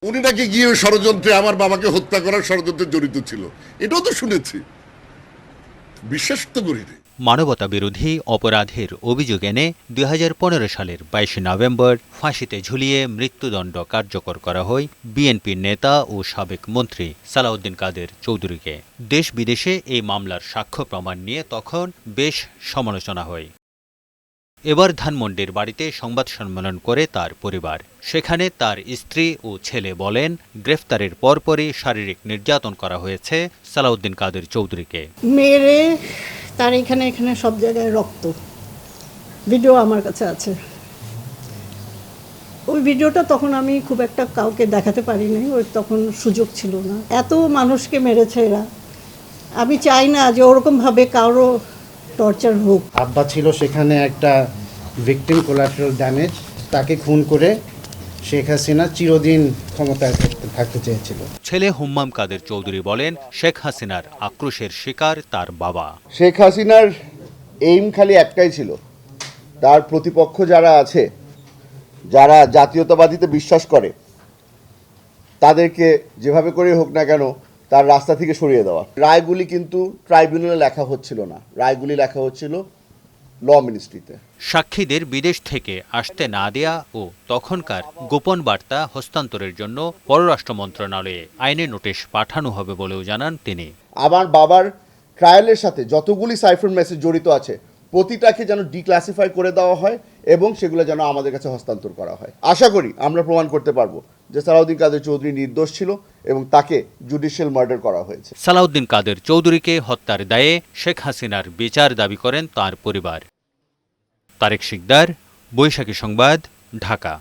উনি নাকি গিয়ে ষড়যন্ত্রে আমার বাবাকে হত্যা করার ষড়যন্ত্রে জড়িত ছিল, এটাও তো শুনেছি, বিশ্বাস তো করি না। মানবতা বিরোধী অপরাধের অভিযোগ এনে ২০১৫ সালের ২২ নভেম্বর ফাঁসিতে ঝুলিয়ে মৃত্যুদণ্ড কার্যকর করা হয় বিএনপির নেতা ও সাবেক মন্ত্রী সালাউদ্দিন কাদের চৌধুরীকে। দেশ বিদেশে এই মামলার সাক্ষ্য প্রমাণ নিয়ে তখন বেশ সমালোচনা হয়। এবার ধানমন্ডির বাড়িতে সংবাদ সম্মেলন করে তার পরিবার। সেখানে তার স্ত্রী ও ছেলে বলেন, গ্রেফতারের পরপরই শারীরিক নির্যাতন করা হয়েছে সালাউদ্দিন কাদের চৌধুরীকে। মেরে তার এখানে এখানে সব জায়গায় রক্ত, ভিডিও আমার কাছে আছে। ওই ভিডিওটা তখন আমি খুব একটা কাউকে দেখাতে পারিনি, ওই তখন সুযোগ ছিল না। এত মানুষকে মেরেছে এরা, আমি চাই না যে ওরকমভাবে কারো টর্চার হোক। আব্বা ছিল সেখানে একটা ভিকটিম কোলাটারাল ড্যামেজ, তাকে খুন করে শেখ হাসিনা চিরদিন ক্ষমতায় থাকতে চেয়েছিল। ছেলে হুম্মাম কাদের চৌধুরী বলেন, শেখ হাসিনার আক্রোশের শিকার তার বাবা। শেখ হাসিনার এইম খালি একটাই ছিল, তার প্রতিপক্ষ যারা আছে, যারা জাতীয়তাবাদীতে বিশ্বাস করে, তাদেরকে যেভাবে করে হোক না কেন তার রাস্তা থেকে সরিয়ে দেওয়া। রায়গুলি কিন্তু ট্রাইব্যুনালে লেখা হচ্ছিল না, রায়গুলি লেখা হচ্ছিল ল মিনিস্ট্রিতে। সাক্ষীদের বিদেশ থেকে আসতে না দেয়া ও তখনকার গোপন বার্তা হস্তান্তরের জন্য পররাষ্ট্র মন্ত্রণালয়ে আইনি নোটিশ পাঠানো হবে বলেও জানান তিনি। আমার বাবার ট্রায়ালের সাথে যতগুলি সাইফার মেসেজ জড়িত আছে, প্রতিটাকে যেন ডিক্লাসিফাই করে দেওয়া হয় এবং সেগুলো যেন আমাদের কাছে হস্তান্তর করা হয়। আশা করি আমরা প্রমাণ করতে পারবো যে সালাউদ্দিন কাদের চৌধুরী নির্দোষ ছিল এবং তাকে জুডিশিয়াল মার্ডার করা হয়েছে। সালাউদ্দিন কাদের চৌধুরীকে হত্যার দায়ে শেখ হাসিনার বিচার দাবি করেন তার পরিবার। তারেক শিকদার, বৈশাখী সংবাদ, ঢাকা।